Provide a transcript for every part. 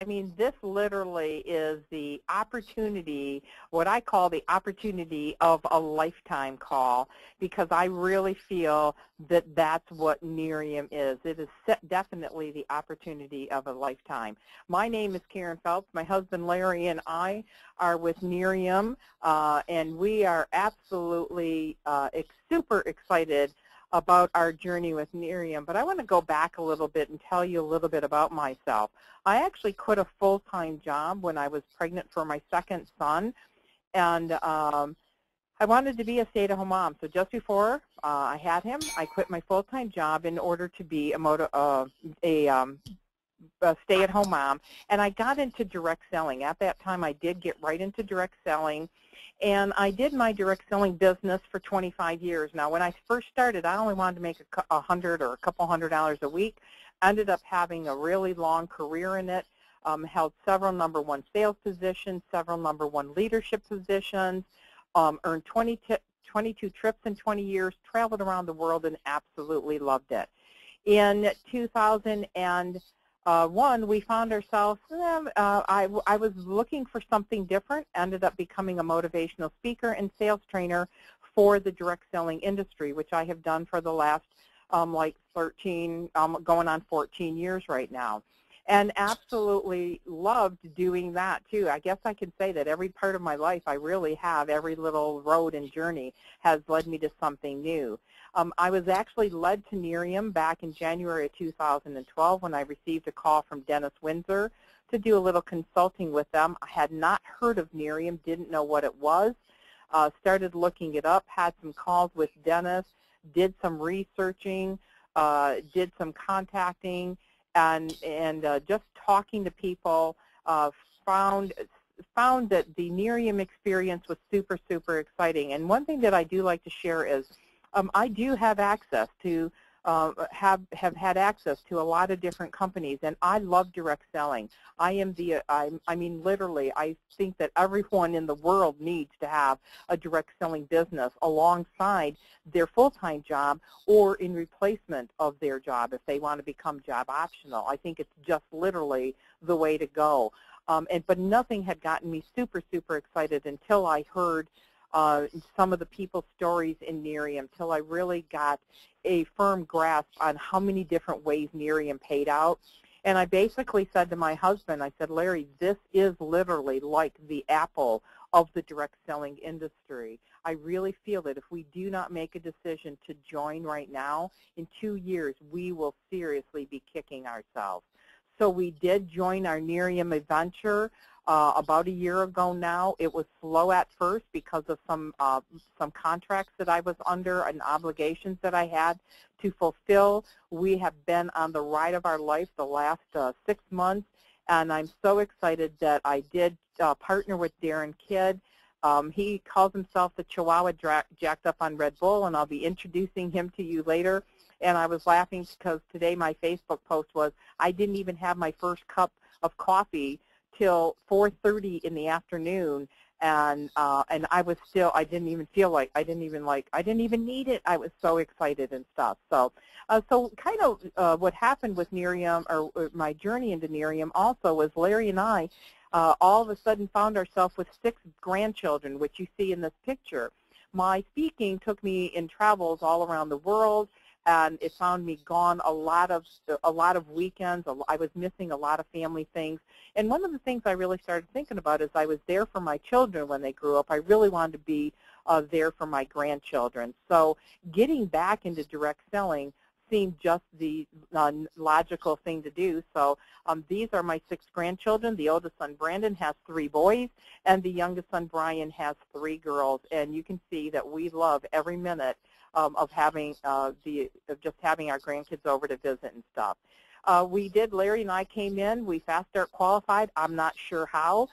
I mean, this literally is the opportunity, what I call the opportunity of a lifetime call, because I really feel that that's what Nerium is. It is definitely the opportunity of a lifetime. My name is Karen Phelps. My husband Larry and I are with Nerium, and we are absolutely super excited about our journey with Nerium. But I want to go back a little bit and tell you a little bit about myself. I actually quit a full-time job when I was pregnant for my second son, and I wanted to be a stay-at-home mom. So just before I had him, I quit my full-time job in order to be a stay-at-home mom, and I got into direct selling. At that time, I did get right into direct selling, and I did my direct selling business for 25 years. Now, when I first started, I only wanted to make $100 or a couple $100 a week. Ended up having a really long career in it, held several #1 sales positions, several #1 leadership positions, earned 22 trips in 20 years, traveled around the world, and absolutely loved it. In 2001, we found ourselves, I was looking for something different, ended up becoming a motivational speaker and sales trainer for the direct selling industry, which I have done for the last like 13, going on 14 years right now. And absolutely loved doing that too. I guess I can say that every part of my life I really have, every little road and journey has led me to something new. I was actually led to Nerium back in January of 2012 when I received a call from Dennis Windsor to do a little consulting with them. I had not heard of Nerium, didn't know what it was, started looking it up, had some calls with Dennis, did some researching, did some contacting, and just talking to people, found that the Nerium experience was super, super exciting. And one thing that I do like to share is I do have access to, have had access to a lot of different companies, and I love direct selling. I mean, literally, I think that everyone in the world needs to have a direct selling business alongside their full-time job or in replacement of their job if they want to become job optional. I think it's just literally the way to go. But nothing had gotten me super, super excited until I heard some of the people's stories in Nerium, till I really got a firm grasp on how many different ways Nerium paid out. And I basically said to my husband, I said, Larry, this is literally like the Apple of the direct selling industry. I really feel that if we do not make a decision to join right now, in 2 years, we will seriously be kicking ourselves. So we did join our Nerium adventure about a year ago now. It was slow at first because of some contracts that I was under and obligations that I had to fulfill. We have been on the ride of our life the last 6 months, and I'm so excited that I did partner with Darin Kidd. He calls himself the Chihuahua jacked up on Red Bull, and I'll be introducing him to you later. And I was laughing because today my Facebook post was I didn't even have my first cup of coffee till 4:30 in the afternoon, and I was still, I didn't even need it. I was so excited and stuff. So kind of what happened with Nerium, or my journey into Nerium also, was Larry and I all of a sudden found ourselves with 6 grandchildren, which you see in this picture. My speaking took me in travels all around the world, and it found me gone a lot of weekends. I was missing a lot of family things. And one of the things I really started thinking about is I was there for my children when they grew up. I really wanted to be there for my grandchildren. So getting back into direct selling seemed just the logical thing to do. So these are my 6 grandchildren. The oldest son, Brandon, has 3 boys, and the youngest son, Brian, has 3 girls. And you can see that we love every minute of having just having our grandkids over to visit and stuff. Larry and I came in, we fast start qualified. I'm not sure how,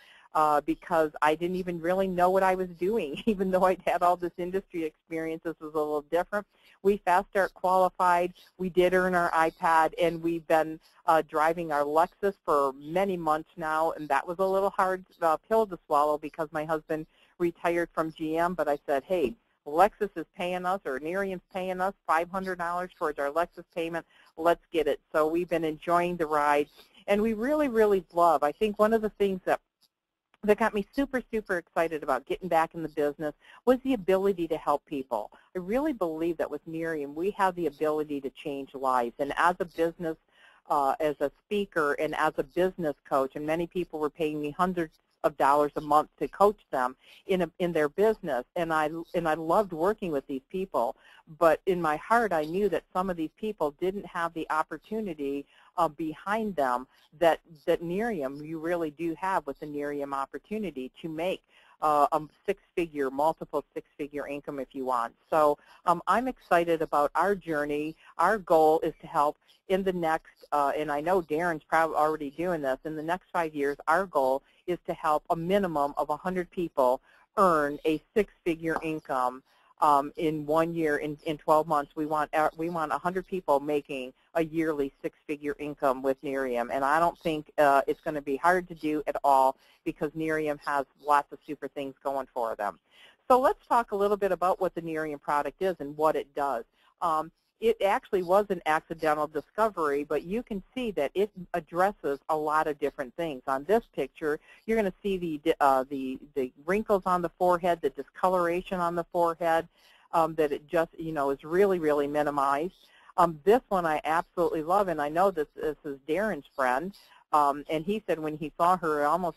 because I didn't even really know what I was doing. Even though I'd had all this industry experience, this was a little different. We fast start qualified, we did earn our iPad, and we've been driving our Lexus for many months now, and that was a little hard pill to swallow because my husband retired from GM, but I said, hey, Lexus is paying us, or Nerium's paying us $500 towards our Lexus payment. Let's get it. So we've been enjoying the ride. And we really, really love, I think one of the things that got me super, super excited about getting back in the business was the ability to help people. I really believe that with Nerium, we have the ability to change lives. And as a business, as a speaker and as a business coach, and many people were paying me hundreds of dollars a month to coach them in their business, and I loved working with these people. But in my heart, I knew that some of these people didn't have the opportunity behind them that Nerium, you really do have with the Nerium opportunity to make a six-figure, multiple six-figure income if you want. So I'm excited about our journey. Our goal is to help in the next, and I know Darin's probably already doing this, in the next 5 years, our goal is to help a minimum of 100 people earn a six-figure income in 1 year, in 12 months. We want 100 people making a yearly six-figure income with Nerium, and I don't think it's going to be hard to do at all because Nerium has lots of super things going for them. So let's talk a little bit about what the Nerium product is and what it does. It actually was an accidental discovery, but you can see that it addresses a lot of different things. On this picture, you're going to see the wrinkles on the forehead, the discoloration on the forehead, that it just, is really, really minimized. This one I absolutely love, and I know this is Darin's friend, and he said when he saw her almost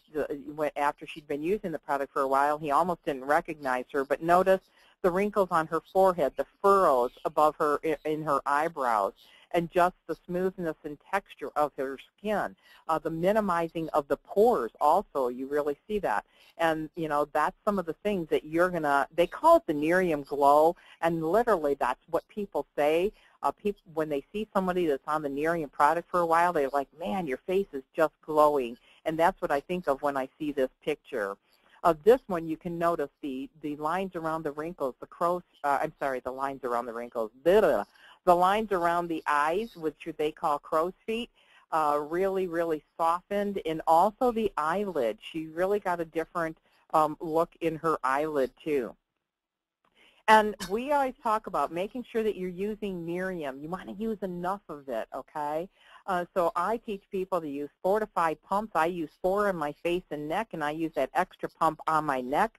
after she'd been using the product for a while, he almost didn't recognize her, but notice the wrinkles on her forehead, the furrows above her in her eyebrows, and just the smoothness and texture of her skin. The minimizing of the pores also, you really see that. And, that's some of the things that you're going to, they call it the Nerium glow, and literally that's what people say. People, when they see somebody that's on the Nerium product for a while, they're like, man, your face is just glowing. And that's what I think of when I see this picture. This one, you can notice the lines around the wrinkles, the lines around the wrinkles, the lines around the eyes, which they call crow's feet, really, really softened, and also the eyelid. She really got a different look in her eyelid, too. And we always talk about making sure that you're using Nerium. You want to use enough of it, okay? So I teach people to use 4 to 5 pumps. I use 4 on my face and neck, and I use that extra pump on my neck.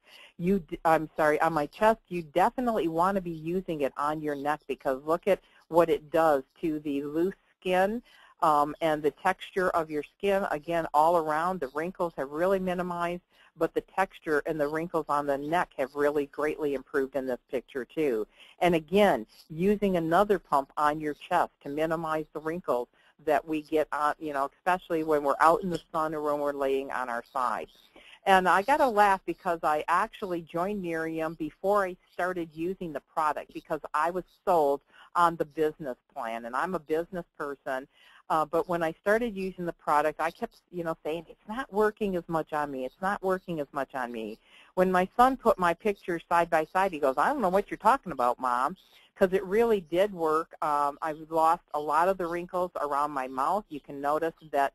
On my chest. You definitely want to be using it on your neck because look at what it does to the loose skin and the texture of your skin. Again, all around, the wrinkles have really minimized, but the texture and the wrinkles on the neck have really greatly improved in this picture too. And again, using another pump on your chest to minimize the wrinkles that we get on, especially when we're out in the sun or when we're laying on our side. And I got to laugh because I actually joined Nerium before I started using the product because I was sold on the business plan, and I'm a business person. But when I started using the product, I kept, saying, it's not working as much on me. It's not working as much on me. When my son put my pictures side by side, he goes, I don't know what you're talking about, Mom, because it really did work. I lost a lot of the wrinkles around my mouth. You can notice that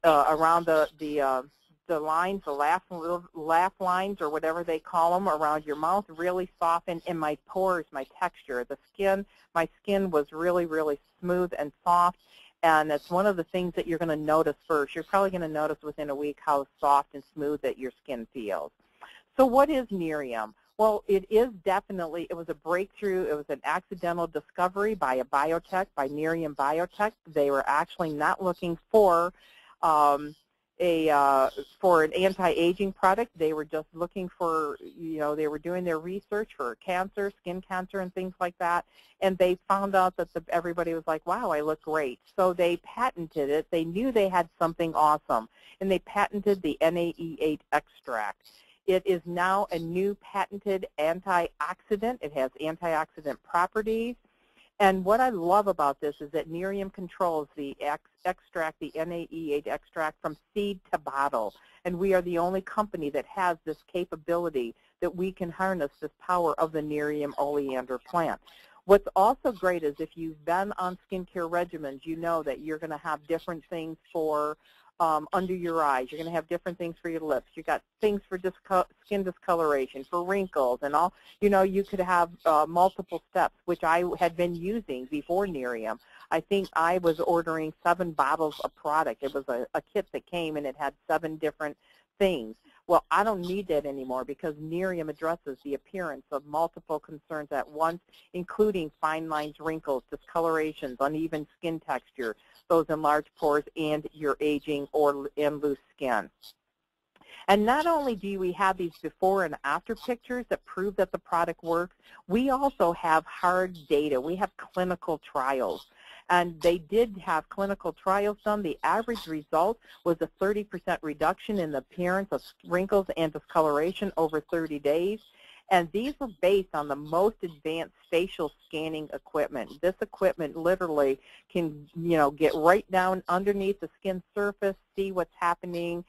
around the lines, the laugh lines or whatever they call them around your mouth really softened, and my pores, my texture, the skin, my skin was really, really smooth and soft, and it's one of the things that you're going to notice first. You're probably going to notice within a week how soft and smooth that your skin feels. So what is Nerium? Well, it is definitely, it was a breakthrough. It was an accidental discovery by a biotech, by Nerium Biotech. They were actually not looking for an anti-aging product. They were just looking for, they were doing their research for cancer, skin cancer, and things like that. And they found out that everybody was like, wow, I look great. So they patented it. They knew they had something awesome, and they patented the NAE8 extract. It is now a new patented antioxidant. It has antioxidant properties. And what I love about this is that Nerium controls the extract, the NAE8 extract, from seed to bottle. And we are the only company that has this capability that we can harness this power of the Nerium oleander plant. What's also great is if you've been on skincare regimens, you know that you're going to have different things for under your eyes. You're going to have different things for your lips. You got things for skin discoloration, for wrinkles, and all. You know, you could have multiple steps, which I had been using before Nerium. I think I was ordering 7 bottles of product. It was a kit that came, and it had 7 different things. Well, I don't need that anymore because Nerium addresses the appearance of multiple concerns at once, including fine lines, wrinkles, discolorations, uneven skin texture, those enlarged pores, and your aging or loose skin. And not only do we have these before and after pictures that prove that the product works, we also have hard data. We have clinical trials. And they did have clinical trials done. The average result was a 30% reduction in the appearance of wrinkles and discoloration over 30 days. And these were based on the most advanced facial scanning equipment. This equipment literally can, you know, get right down underneath the skin surface, see what's happening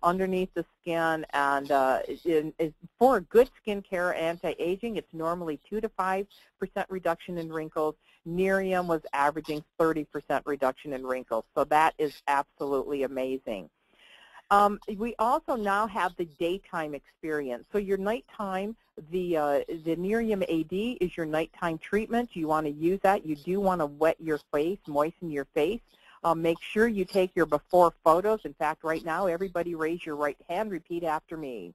underneath the skin. And for a good skincare anti-aging, it's normally 2 to 5% reduction in wrinkles. Nerium was averaging 30% reduction in wrinkles. So that is absolutely amazing. We also now have the daytime experience. So your nighttime, the Nerium AD is your nighttime treatment. You want to use that. You do want to wet your face, moisten your face. Make sure you take your before photos. In fact, right now, everybody raise your right hand. Repeat after me.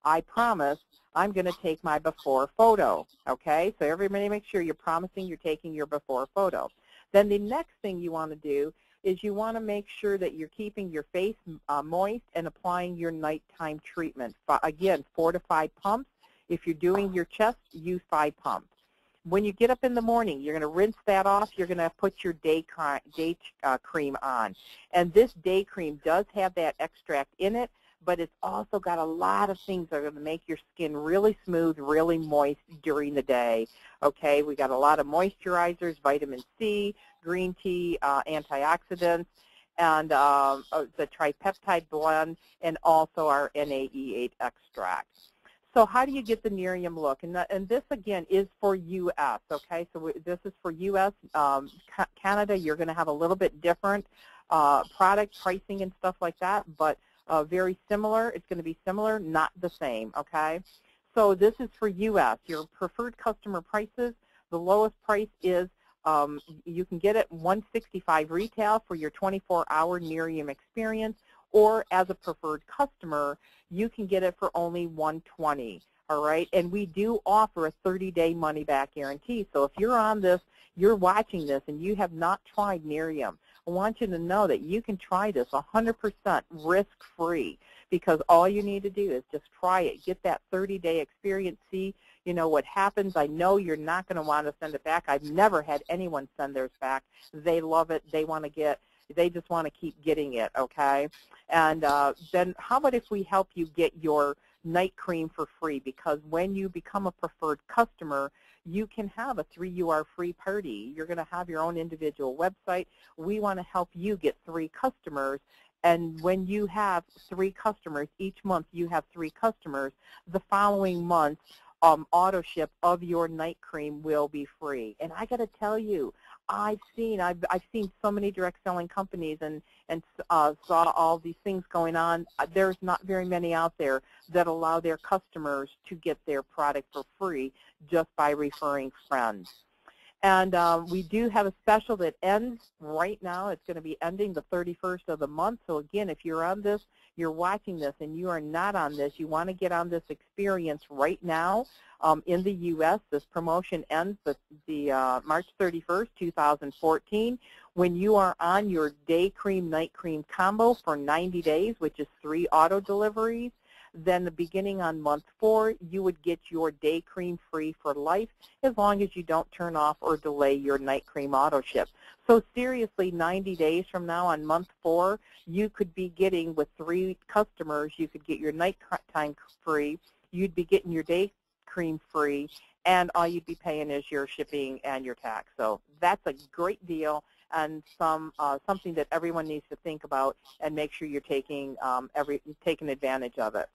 I promise I'm going to take my before photo. Okay? So everybody make sure you're promising you're taking your before photo. Then the next thing you want to do is you want to make sure that you're keeping your face moist and applying your nighttime treatment. Again, 4 to 5 pumps. If you're doing your chest, use 5 pumps. When you get up in the morning, you're going to rinse that off. You're going to put your day cream on. And this day cream does have that extract in it, but it's also got a lot of things that are going to make your skin really smooth, really moist during the day. Okay, we got a lot of moisturizers, vitamin C, green tea, antioxidants, and the tripeptide blend, and also our NAE8 extract. So how do you get the Nerium look? And this, again, is for U.S., okay? So this is for U.S. Canada, you're going to have a little bit different product pricing and stuff like that, but very similar. It's going to be similar, not the same, okay? So this is for U.S. Your preferred customer prices, the lowest price is you can get it $165 retail for your 24-hour Nerium experience, or as a preferred customer, you can get it for only $120, all right? And we do offer a 30-day money-back guarantee. So if you're on this, you're watching this, and you have not tried Nerium, I want you to know that you can try this 100% risk-free, because all you need to do is just try it. Get that 30-day experience, see, you know, what happens. I know you're not going to want to send it back. I've never had anyone send theirs back. They love it. They want to get, they just want to keep getting it, okay? And then how about if we help you get your night cream for free? Because when you become a preferred customer, you can have a 3UR free party. You're going to have your own individual website. We want to help you get 3 customers. And when you have 3 customers, each month you have 3 customers, the following month, auto ship of your night cream will be free. And I got to tell you, I've seen so many direct selling companies and saw all these things going on. There's not very many out there that allow their customers to get their product for free just by referring friends. And we do have a special that ends right now. It's going to be ending the 31st of the month. So again, if you're on this, you're watching this, and you are not on this, you want to get on this experience right now. In the U.S., this promotion ends the March 31st, 2014. When you are on your day cream, night cream combo for 90 days, which is 3 auto deliveries, then beginning on month 4, you would get your day cream free for life as long as you don't turn off or delay your night cream auto ship. So seriously, 90 days from now on month 4, you could be getting, with 3 customers, you could get your night time free, you'd be getting your day cream free, and all you'd be paying is your shipping and your tax. So that's a great deal, and something that everyone needs to think about and make sure you're taking advantage of it.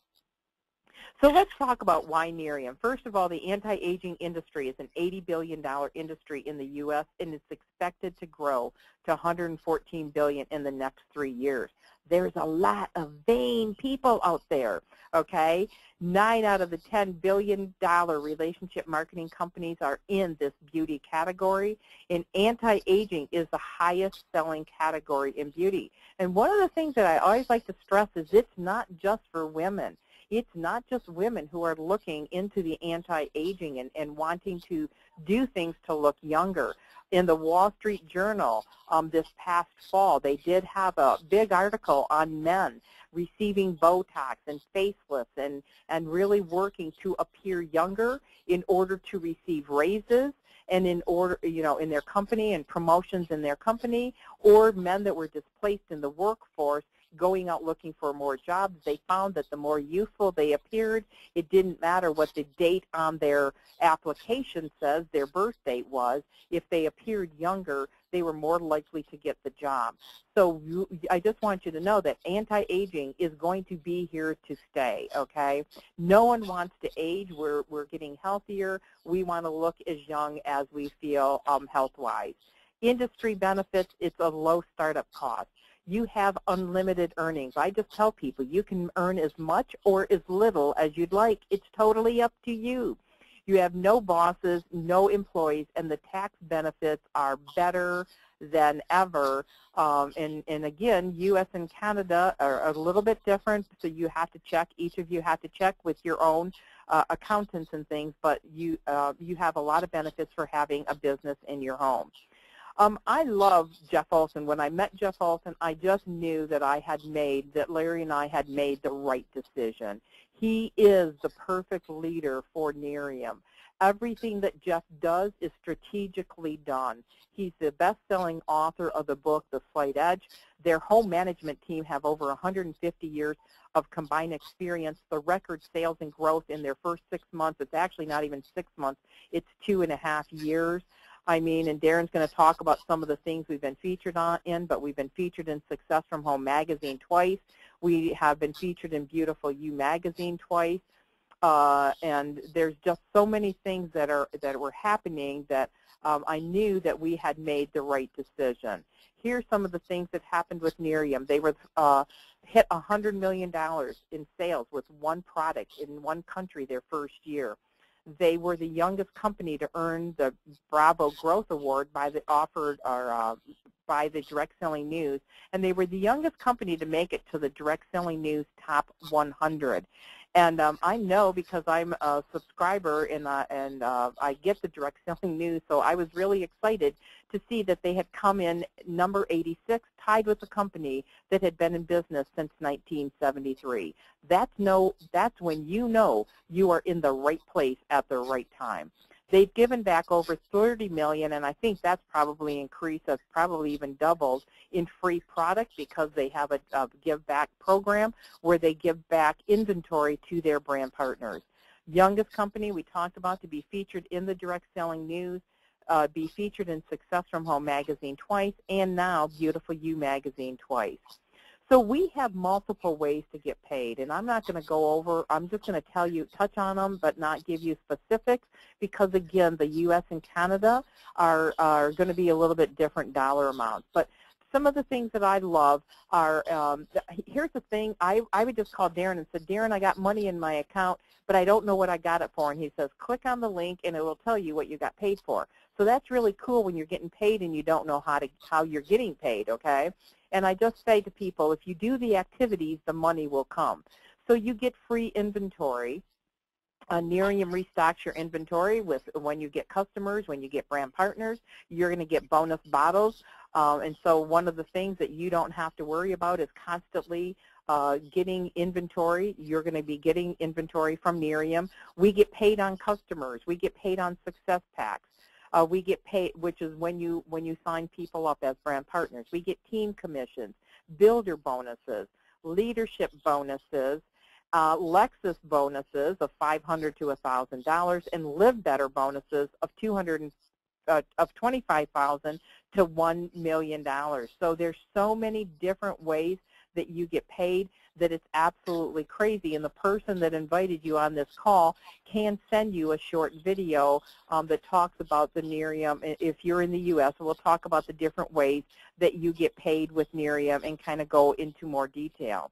So let's talk about why Nerium. First of all, the anti-aging industry is an $80 billion industry in the U.S., and it's expected to grow to $114 billion in the next 3 years. There's a lot of vain people out there, okay? 9 out of the $10 billion relationship marketing companies are in this beauty category, and anti-aging is the highest selling category in beauty. And one of the things that I always like to stress is it's not just for women. It's not just women who are looking into the anti-aging and wanting to do things to look younger. In the Wall Street Journal this past fall, they did have a big article on men receiving Botox and facelifts and really working to appear younger in order to receive raises and in order, in their company and promotions in their company, or men that were displaced in the workforce going out looking for more jobs. They found that the more youthful they appeared, it didn't matter what the date on their application says, their birth date was. If they appeared younger, they were more likely to get the job. So I just want you to know that anti-aging is going to be here to stay, okay? No one wants to age. We're getting healthier. We want to look as young as we feel health-wise. Industry benefits, it's a low startup cost. You have unlimited earnings. I just tell people you can earn as much or as little as you'd like. It's totally up to you. You have no bosses, no employees, and the tax benefits are better than ever. And again, U.S. and Canada are a little bit different, so you have to check. Each of you have to check with your own accountants and things, but you have a lot of benefits for having a business in your home. I love Jeff Olson. When I met Jeff Olson, I just knew that Larry and I had made the right decision. He is the perfect leader for Nerium. Everything that Jeff does is strategically done. He's the best-selling author of the book, The Slight Edge. Their whole management team have over 150 years of combined experience. The record sales and growth in their first 6 months, it's actually not even 6 months, it's 2.5 years. I mean, and Darin's going to talk about some of the things we've been featured in, but we've been featured in Success from Home magazine twice. We have been featured in Beautiful You magazine twice. And there's just so many things that were happening that I knew that we had made the right decision. Here's some of the things that happened with Nerium. They were hit $100 million in sales with one product in one country their first year. They were the youngest company to earn the Bravo Growth Award by the Direct Selling News, and they were the youngest company to make it to the Direct Selling News Top 100. And I know because I'm a subscriber and I get the Direct Selling News, so I was really excited to see that they had come in number 86, tied with a company that had been in business since 1973. That's when you know you are in the right place at the right time. They've given back over $30 million, and I think that's probably increased, that's probably even doubled in free product because they have a give back program where they give back inventory to their brand partners. Youngest company we talked about to be featured in the Direct Selling News, be featured in Success from Home magazine twice, and now Beautiful You magazine twice. So we have multiple ways to get paid, and I'm not going to go over, I'm just going to touch on them, but not give you specifics because, again, the U.S. and Canada are going to be a little bit different dollar amounts. But some of the things that I love are, here's the thing, I would just call Darin and say, Darin, I got money in my account, but I don't know what I got it for. And he says, click on the link, and it will tell you what you got paid for. So that's really cool when you're getting paid and you don't know how you're getting paid, okay? And I just say to people, if you do the activities, the money will come. So you get free inventory. Nerium restocks your inventory when you get customers, when you get brand partners. You're going to get bonus bottles. And so one of the things that you don't have to worry about is constantly getting inventory. You're going to be getting inventory from Nerium. We get paid on customers. We get paid on success packs. We get paid, which is when you sign people up as brand partners. We get team commissions, builder bonuses, leadership bonuses, Lexus bonuses of $500 to $1,000, and Live Better bonuses of $25,000 to $1 million. So there's so many different ways that you get paid. that it's absolutely crazy. And the person that invited you on this call can send you a short video that talks about the Nerium. If you're in the U.S., we'll talk about the different ways that you get paid with Nerium and kind of go into more detail.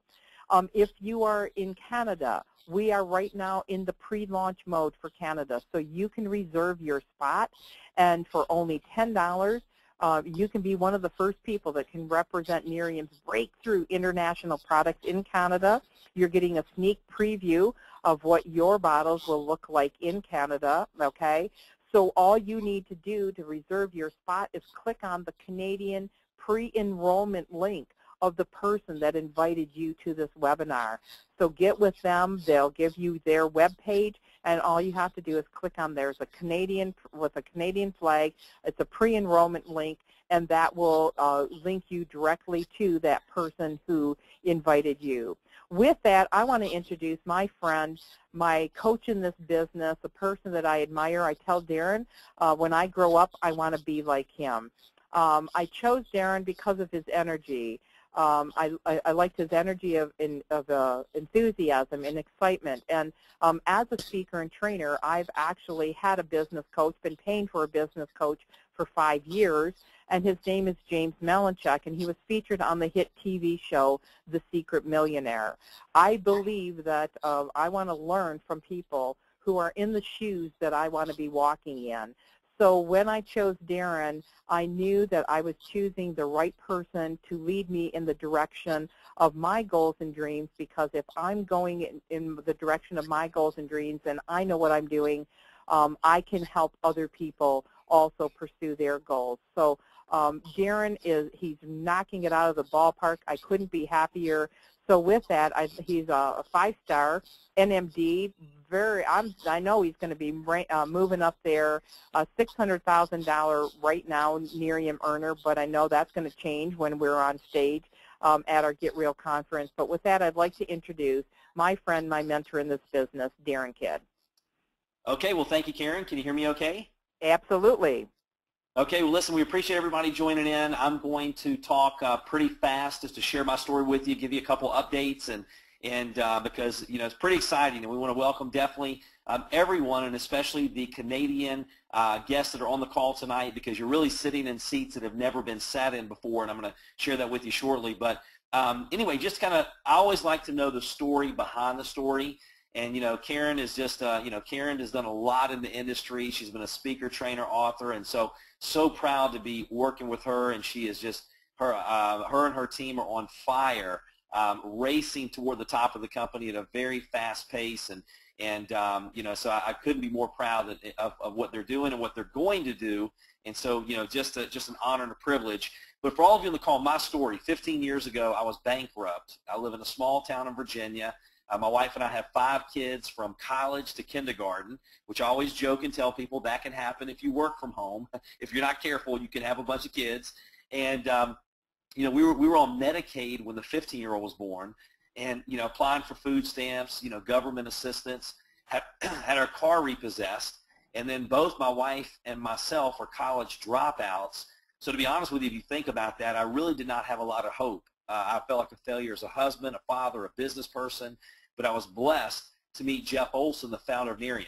If you are in Canada, we are right now in the pre-launch mode for Canada, so you can reserve your spot, and for only $10, you can be one of the first people that can represent Nerium's breakthrough international products in Canada. You're getting a sneak preview of what your bottles will look like in Canada, okay? So all you need to do to reserve your spot is click on the Canadian pre-enrollment link of the person that invited you to this webinar. So get with them. They'll give you their web page, and all you have to do is click on there's a Canadian with a Canadian flag. It's a pre-enrollment link, and that will link you directly to that person who invited you. With that, I want to introduce my friend, my coach in this business, a person that I admire. I tell Darin, when I grow up, I want to be like him. I chose Darin because of his energy. I liked his energy of enthusiasm and excitement. And as a speaker and trainer, I've actually had a business coach, been paying for a business coach for 5 years, and his name is James Malinchak, and he was featured on the hit TV show, The Secret Millionaire. I believe that I want to learn from people who are in the shoes that I want to be walking in. So when I chose Darin, I knew that I was choosing the right person to lead me in the direction of my goals and dreams, because if I'm going in the direction of my goals and dreams and I know what I'm doing, I can help other people also pursue their goals. So Darin he's knocking it out of the ballpark. I couldn't be happier. So with that, he's a 5-star NMD. I know he's going to be moving up there, $600,000 right now Nerium earner, but I know that's going to change when we're on stage at our Get Real conference. But with that, I'd like to introduce my friend, my mentor in this business, Darin Kidd. Okay, well, thank you, Karen. Can you hear me okay? Absolutely. Okay, well, listen, we appreciate everybody joining in. I'm going to talk pretty fast just to share my story with you, give you a couple updates, and because, you know, it's pretty exciting, and we want to welcome definitely everyone, and especially the Canadian guests that are on the call tonight, because you're really sitting in seats that have never been sat in before, and I'm going to share that with you shortly. But anyway, just kind of, I always like to know the story behind the story. And, you know, Karen is just, you know, Karen has done a lot in the industry. She's been a speaker, trainer, author, and so proud to be working with her. And she is just, her and her team are on fire, racing toward the top of the company at a very fast pace. And you know, so I couldn't be more proud of what they're doing and what they're going to do. And so, you know, just an honor and a privilege. But for all of you on the call, my story, 15 years ago, I was bankrupt. I live in a small town in Virginia. My wife and I have 5 kids from college to kindergarten, which I always joke and tell people that can happen if you work from home. If you're not careful, you can have a bunch of kids. And, you know, we were on Medicaid when the 15-year-old was born, and, you know, applying for food stamps, you know, government assistance, had our car repossessed, and then both my wife and myself are college dropouts. So to be honest with you, if you think about that, I really did not have a lot of hope. I felt like a failure as a husband, a father, a business person, but I was blessed to meet Jeff Olson, the founder of Nerium.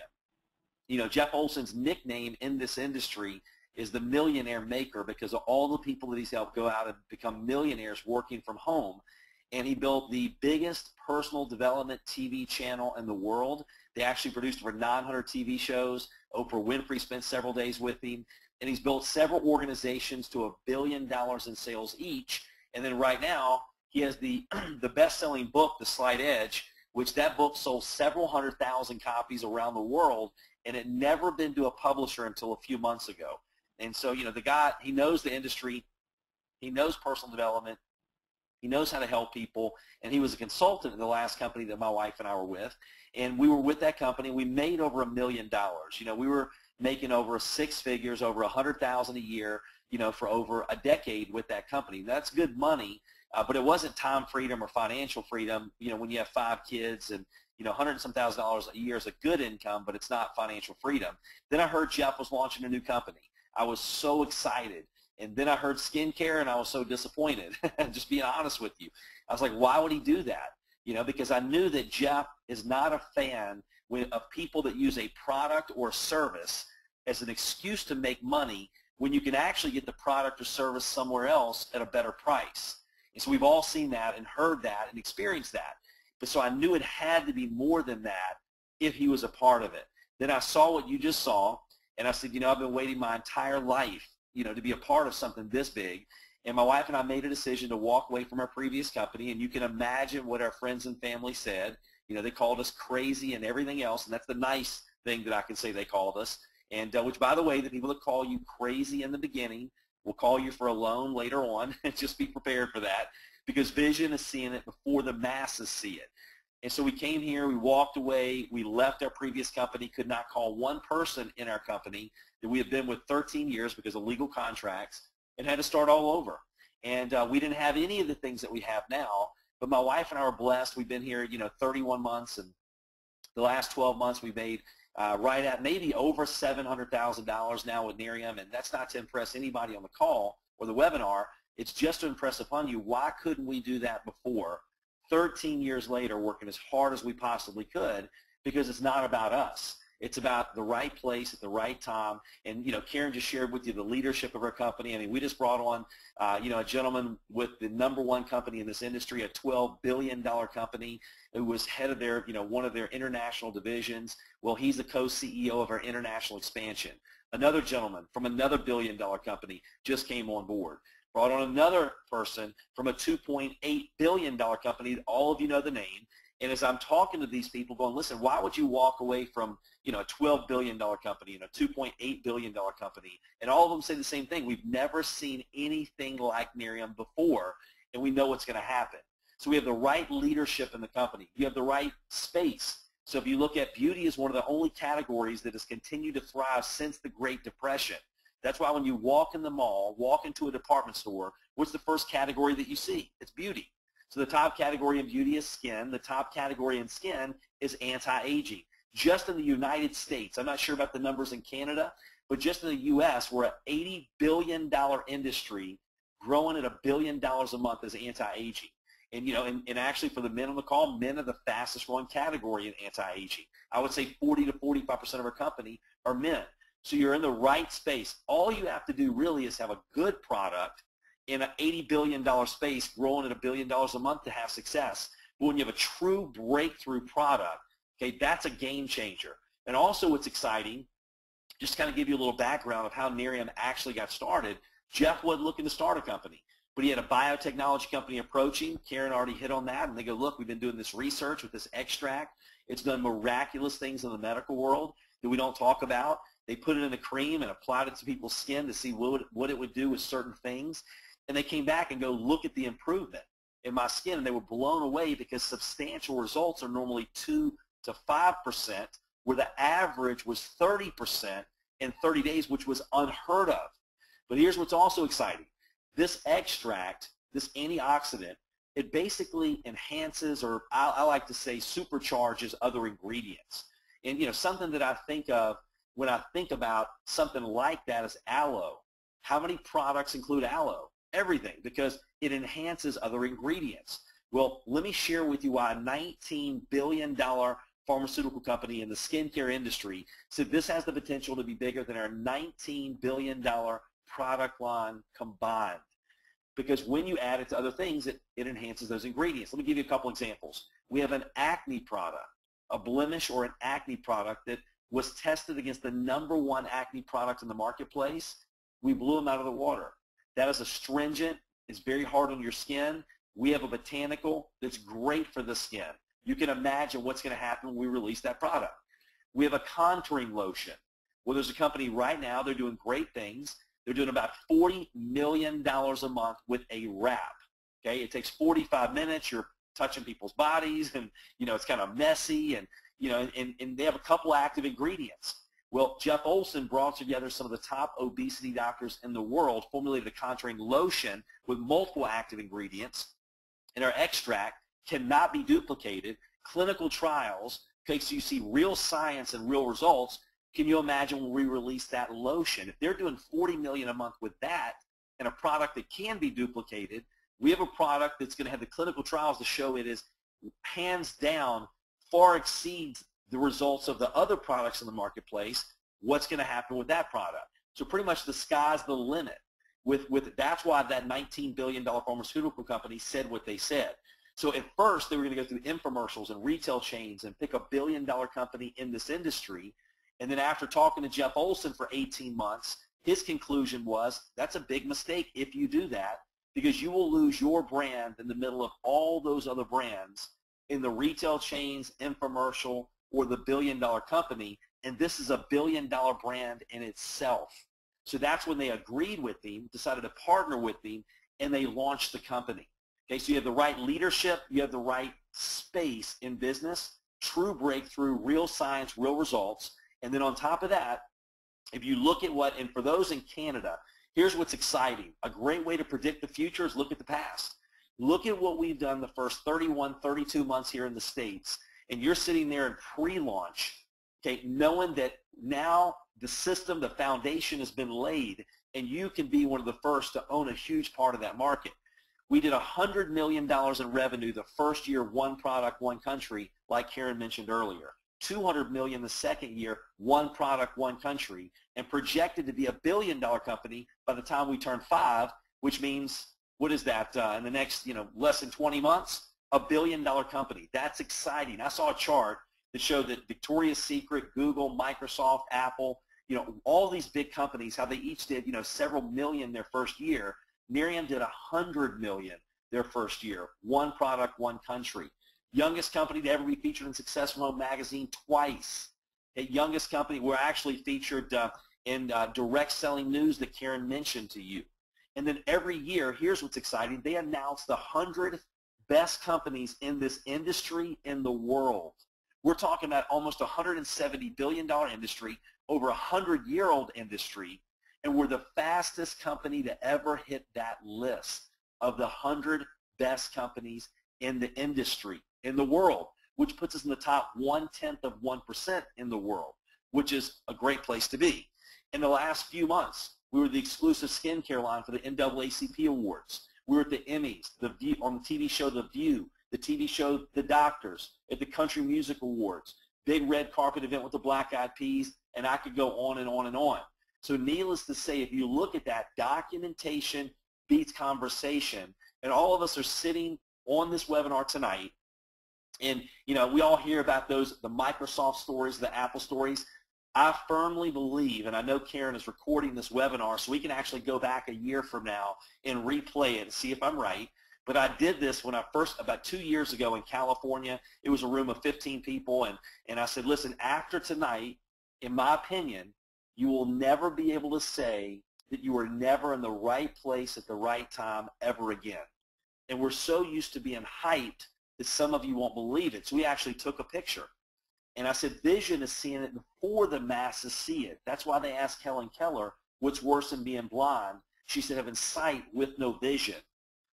You know, Jeff Olson's nickname in this industry is the millionaire maker, because of all the people that he's helped go out and become millionaires working from home. And he built the biggest personal development TV channel in the world. They actually produced over 900 TV shows. Oprah Winfrey spent several days with him. And he's built several organizations to $1 billion in sales each. And then right now, he has the best-selling book, The Slight Edge, which that book sold several 100,000 copies around the world, and it never been to a publisher until a few months ago. And so, you know, the guy, he knows the industry, he knows personal development, he knows how to help people, and he was a consultant in the last company that my wife and I were with. And we were with that company, and we made over $1 million. You know, we were making over 6 figures, over 100,000 a year, you know, for over a decade with that company. That's good money, but it wasn't time freedom or financial freedom. You know, when you have 5 kids and, you know, $100 and some thousand a year is a good income, but it's not financial freedom. Then I heard Jeff was launching a new company. I was so excited. And then I heard skincare, and I was so disappointed, just being honest with you. I was like, why would he do that? because I knew that Jeff is not a fan of people that use a product or service as an excuse to make money when you can actually get the product or service somewhere else at a better price. And so we've all seen that and heard that and experienced that. But so I knew it had to be more than that if he was a part of it. Then I saw what you just saw, and I said, I've been waiting my entire life, to be a part of something this big. And my wife and I made a decision to walk away from our previous company, and you can imagine what our friends and family said. They called us crazy and everything else, and that's the nice thing that I can say they called us. And which, by the way, the people that call you crazy in the beginning will call you for a loan later on. Just be prepared for that, because vision is seeing it before the masses see it. And so we came here, we walked away, we left our previous company, could not call one person in our company that we had been with 13 years because of legal contracts, and had to start all over. And we didn't have any of the things that we have now, but my wife and I were blessed. We've been here, 31 months, and the last 12 months we made right at maybe over $700,000 now with Nerium, and that's not to impress anybody on the call or the webinar. It's just to impress upon you, why couldn't we do that before? 13 years later, working as hard as we possibly could, because it's not about us. It's about the right place at the right time. And, Karen just shared with you the leadership of our company. I mean, we just brought on, a gentleman with the #1 company in this industry, a $12 billion company, who was head of their, one of their international divisions. Well, he's the co-CEO of our international expansion. Another gentleman from another $1 billion company just came on board. Brought on another person from a $2.8 billion company. All of you know the name. And as I'm talking to these people going, listen, why would you walk away from, a $12 billion company and a $2.8 billion company? And all of them say the same thing. We've never seen anything like Nerium before, and we know what's going to happen. So we have the right leadership in the company. You have the right space. So if you look at beauty is one of the only categories that has continued to thrive since the Great Depression. That's why when you walk in the mall, walk into a department store, what's the first category that you see? It's beauty. So the top category in beauty is skin. The top category in skin is anti-aging. Just in the United States, I'm not sure about the numbers in Canada, but just in the U.S., we're an $80 billion industry growing at $1 billion a month as anti-aging. And, and actually for the men on the call, men are the fastest growing category in anti-aging. I would say 40 to 45% of our company are men. So you're in the right space. All you have to do really is have a good product in an $80 billion space growing at $1 billion a month to have success. But when you have a true breakthrough product, okay, that's a game changer. And also what's exciting, just to kind of give you a little background of how Nerium actually got started, Jeff wasn't looking to start a company, but he had a biotechnology company approaching. Karen already hit on that, and they go, look, we've been doing this research with this extract. It's done miraculous things in the medical world that we don't talk about. They put it in a cream and applied it to people's skin to see what it would do with certain things. And they came back and go, look at the improvement in my skin. And they were blown away because substantial results are normally 2 to 5%, where the average was 30% in 30 days, which was unheard of. But here's what's also exciting. This extract, this antioxidant, it basically enhances, or I like to say supercharges, other ingredients. And, something that I think of when I think about something like that is aloe. How many products include aloe? Everything, because it enhances other ingredients. Well, let me share with you why a $19 billion pharmaceutical company in the skincare industry said this has the potential to be bigger than our $19 billion product line combined. Because when you add it to other things, it enhances those ingredients. Let me give you a couple examples. We have an acne product, a blemish or an acne product that was tested against the #1 acne product in the marketplace. We blew them out of the water. That is astringent. It's very hard on your skin. We have a botanical that's great for the skin. You can imagine what's going to happen when we release that product. We have a contouring lotion. Well, there's a company right now, they're doing great things. They're doing about $40 million a month with a wrap. Okay, it takes 45 minutes. You're touching people's bodies, and it's kind of messy, and and they have a couple active ingredients. Well, Jeff Olson brought together some of the top obesity doctors in the world, formulated a contouring lotion with multiple active ingredients, and our extract cannot be duplicated. Clinical trials, okay, so you see real science and real results. Can you imagine when we release that lotion? If they're doing $40 million a month with that and a product that can be duplicated, we have a product that's going to have the clinical trials to show it is hands down far exceeds the results of the other products in the marketplace, what's going to happen with that product? So pretty much the sky's the limit. That's why that $19 billion pharmaceutical company said what they said. So at first, they were going to go through infomercials and retail chains and pick a billion-dollar company in this industry. And then after talking to Jeff Olson for 18 months, his conclusion was that's a big mistake if you do that, because you will lose your brand in the middle of all those other brands in the retail chains, infomercial, or the billion-dollar company, and this is a billion-dollar brand in itself. So that's when they agreed with him, decided to partner with him, and they launched the company. Okay, so you have the right leadership, you have the right space in business, true breakthrough, real science, real results, and then on top of that, if you look at what, and for those in Canada, here's what's exciting. A great way to predict the future is look at the past. Look at what we've done the first 31, 32 months here in the States, and you're sitting there in pre-launch, okay, knowing that now the system, the foundation has been laid, and you can be one of the first to own a huge part of that market. We did $100 million in revenue the first year, one product, one country, like Karen mentioned earlier. $200 million the second year, one product, one country, and projected to be $1 billion company by the time we turn 5, which means, what is that, in the next, less than 20 months? $1 billion company. That's exciting. I saw a chart that showed that Victoria's Secret, Google, Microsoft, Apple, all these big companies, how they each did, several million their first year. Nerium did $100 million their first year, one product, one country. Youngest company to ever be featured in Success from Home magazine twice. The youngest company, we're actually featured in direct selling news that Karen mentioned to you. And then every year, here's what's exciting, they announce the 100 best companies in this industry in the world. We're talking about almost a $170 billion industry, over a 100-year-old industry, and we're the fastest company to ever hit that list of the 100 best companies in the industry, in the world, which puts us in the top 0.1% in the world, which is a great place to be. In the last few months, we were the exclusive skincare line for the NAACP Awards. We were at the Emmys, on the TV show The View, the TV show The Doctors, at the Country Music Awards, big red carpet event with the Black Eyed Peas, and I could go on and on and on. So needless to say, if you look at that, documentation beats conversation, and all of us are sitting on this webinar tonight, and we all hear about the Microsoft stories, the Apple stories. I firmly believe, and I know Karen is recording this webinar, so we can actually go back a year from now and replay it and see if I'm right. But I did this when about 2 years ago in California. It was a room of 15 people, and I said, listen, after tonight, in my opinion, you will never be able to say that you were never in the right place at the right time ever again. And we're so used to being hyped that some of you won't believe it. So we actually took a picture. And I said, vision is seeing it before the masses see it. That's why they asked Helen Keller, what's worse than being blind? She said, having sight with no vision.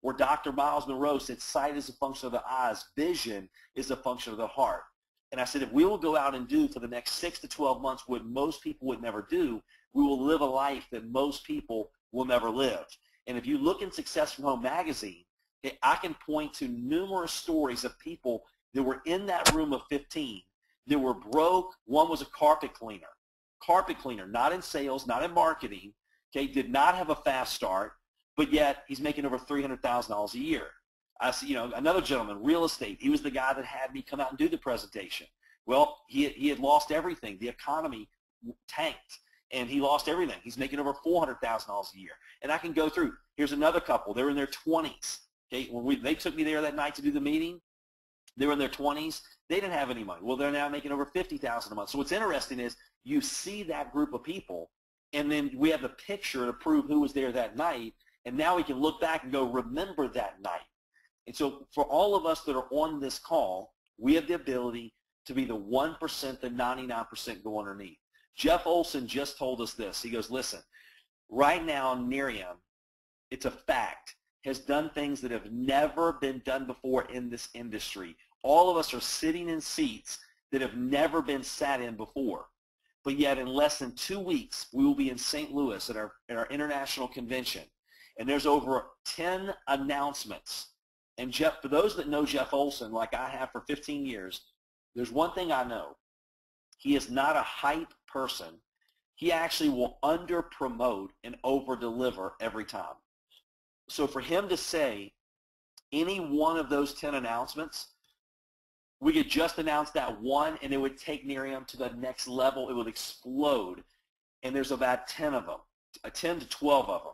Or Dr. Miles Monroe said, sight is a function of the eyes. Vision is a function of the heart. And I said, if we will go out and do for the next 6 to 12 months what most people would never do, we will live a life that most people will never live. And if you look in Success from Home magazine, I can point to numerous stories of people that were in that room of 15 that were broke. One was a carpet cleaner, not in sales, not in marketing, okay, did not have a fast start, but yet he's making over $300,000 a year. I see, another gentleman, real estate. He was the guy that had me come out and do the presentation. Well, he had lost everything. The economy tanked, and he lost everything. He's making over $400,000 a year. And I can go through. Here's another couple. They were in their 20s. Okay, when they took me there that night to do the meeting, they were in their 20s. They didn't have any money. Well, they're now making over $50,000 a month. So what's interesting is you see that group of people, and then we have the picture to prove who was there that night, and now we can look back and go, remember that night. And so for all of us that are on this call, we have the ability to be the 1%, the 99% go underneath. Jeff Olson just told us this. He goes, listen, right now Nerium, it's a fact, has done things that have never been done before in this industry. All of us are sitting in seats that have never been sat in before. But yet in less than 2 weeks, we will be in St. Louis at our international convention. And there's over 10 announcements And Jeff, for those that know Jeff Olson, like I have for 15 years, there's one thing I know. He is not a hype person. He actually will under-promote and over-deliver every time. So for him to say any one of those 10 announcements, we could just announce that one, and it would take Nerium to the next level. It would explode. And there's about 10 of them, 10 to 12 of them.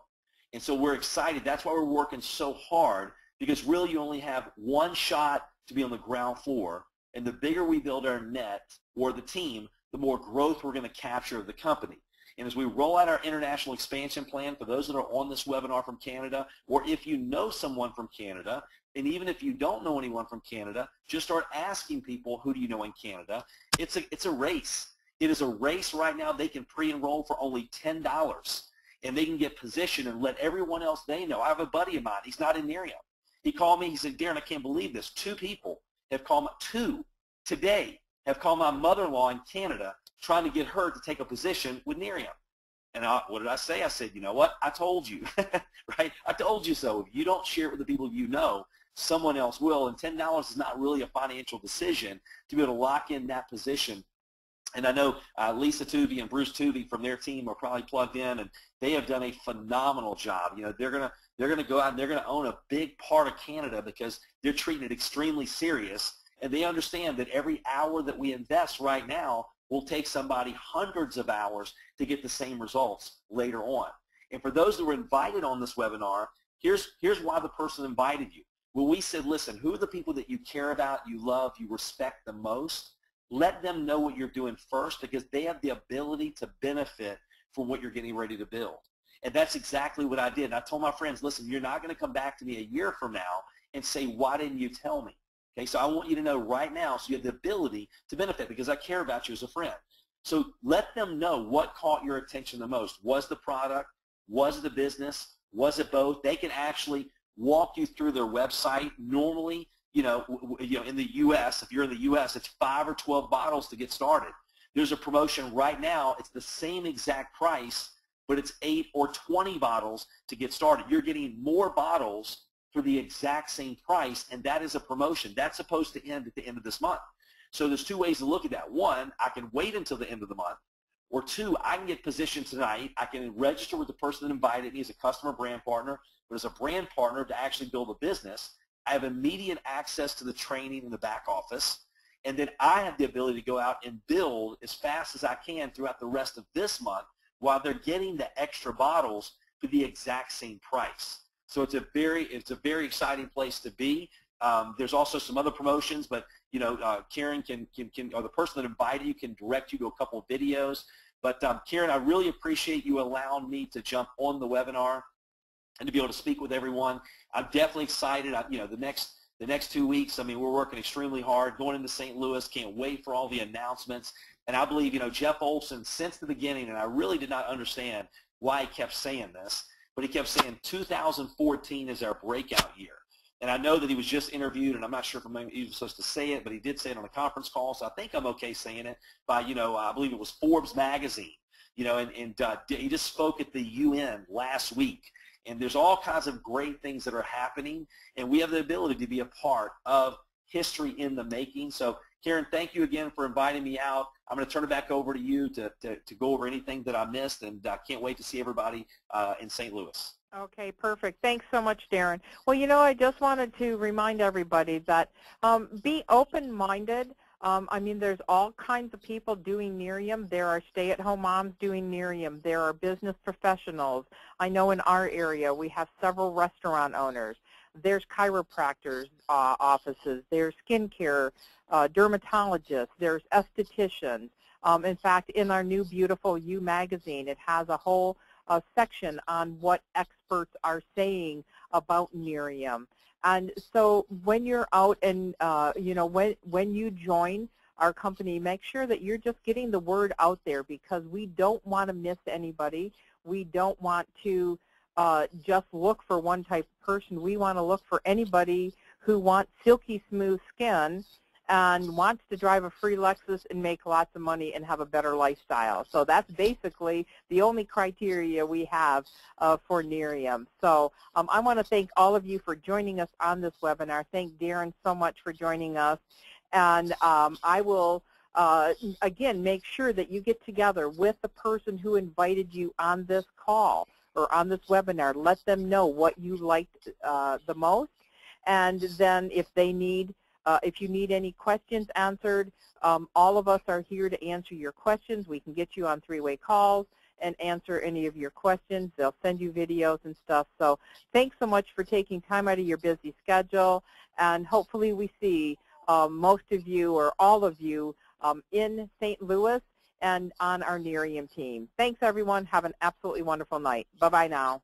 And so we're excited. That's why we're working so hard, because really you only have one shot to be on the ground floor. And the bigger we build our net or the team, the more growth we're going to capture of the company. And as we roll out our international expansion plan, for those that are on this webinar from Canada, or if you know someone from Canada, and even if you don't know anyone from Canada, just start asking people, who do you know in Canada? It's a race. It is a race right now. They can pre-enroll for only $10, and they can get positioned and let everyone else they know. I have a buddy of mine. He's not in Nerium. He called me. He said, Darin, I can't believe this. 2 people have called, 2 today have called my mother-in-law in Canada trying to get her to take a position with Nerium. And what did I say? I said, you know what? I told you, right? I told you so. If you don't share it with the people you know, someone else will. And $10 is not really a financial decision to be able to lock in that position. And I know Lisa Tuvey and Bruce Tuvey from their team are probably plugged in, and they have done a phenomenal job. You know, they're gonna go out and they're gonna own a big part of Canada because they're treating it extremely serious, and they understand that every hour that we invest right now will take somebody hundreds of hours to get the same results later on. And for those that were invited on this webinar, here's why the person invited you. When we said, listen, who are the people that you care about, you love, you respect the most? Let them know what you're doing first, because they have the ability to benefit from what you're getting ready to build. And that's exactly what I did. And I told my friends, listen, you're not going to come back to me a year from now and say, why didn't you tell me? Okay, so I want you to know right now so you have the ability to benefit, because I care about you as a friend. So let them know what caught your attention the most. Was the product? Was it the business? Was it both? They can actually walk you through their website. Normally, you know, in the U.S., if you're in the U.S., it's 5 or 12 bottles to get started. There's a promotion right now. It's the same exact price, but it's 8 or 20 bottles to get started. You're getting more bottles for the exact same price, and that is a promotion. That's supposed to end at the end of this month. So there's 2 ways to look at that. 1, I can wait until the end of the month, or 2, I can get positioned tonight. I can register with the person that invited me as a customer brand partner, but as a brand partner to actually build a business. I have immediate access to the training in the back office, and then I have the ability to go out and build as fast as I can throughout the rest of this month while they're getting the extra bottles for the exact same price. So it's a very exciting place to be. There's also some other promotions, but you know, Karen can or the person that invited you can direct you to a couple of videos. But Karen, I really appreciate you allowing me to jump on the webinar and to be able to speak with everyone. I'm definitely excited. You know, the next 2 weeks, I mean, we're working extremely hard, going into St. Louis. Can't wait for all the announcements. And I believe, you know, Jeff Olson, since the beginning, and I really did not understand why he kept saying this, but he kept saying 2014 is our breakout year. And I know that he was just interviewed, and I'm not sure if he was supposed to say it, but he did say it on a conference call, so I think I'm okay saying it, by, you know, I believe it was Forbes magazine, you know, and he just spoke at the UN last week. And there's all kinds of great things that are happening, and we have the ability to be a part of history in the making. So, Karen, thank you again for inviting me out. I'm going to turn it back over to you to go over anything that I missed, and I can't wait to see everybody in St. Louis. Okay, perfect. Thanks so much, Darin. Well, you know, I just wanted to remind everybody that be open-minded. I mean, there's all kinds of people doing Nerium. There are stay-at-home moms doing Nerium. There are business professionals. I know in our area we have several restaurant owners. There's chiropractors offices. There's skincare dermatologists. There's estheticians. In fact, in our new beautiful You magazine, it has a whole section on what experts are saying about Nerium. And so when you're out and, you know, when you join our company, make sure that you're just getting the word out there, because we don't want to miss anybody. We don't want to just look for one type of person. We want to look for anybody who wants silky smooth skin and wants to drive a free Lexus and make lots of money and have a better lifestyle. So that's basically the only criteria we have for Nerium. So I want to thank all of you for joining us on this webinar. Thank Darin so much for joining us. And I will, again, make sure that you get together with the person who invited you on this call or on this webinar. Let them know what you liked the most. And then if they need if you need any questions answered, all of us are here to answer your questions. We can get you on three-way calls and answer any of your questions. They'll send you videos and stuff. So thanks so much for taking time out of your busy schedule, and hopefully we see most of you or all of you in St. Louis and on our Nerium team. Thanks, everyone. Have an absolutely wonderful night. Bye-bye now.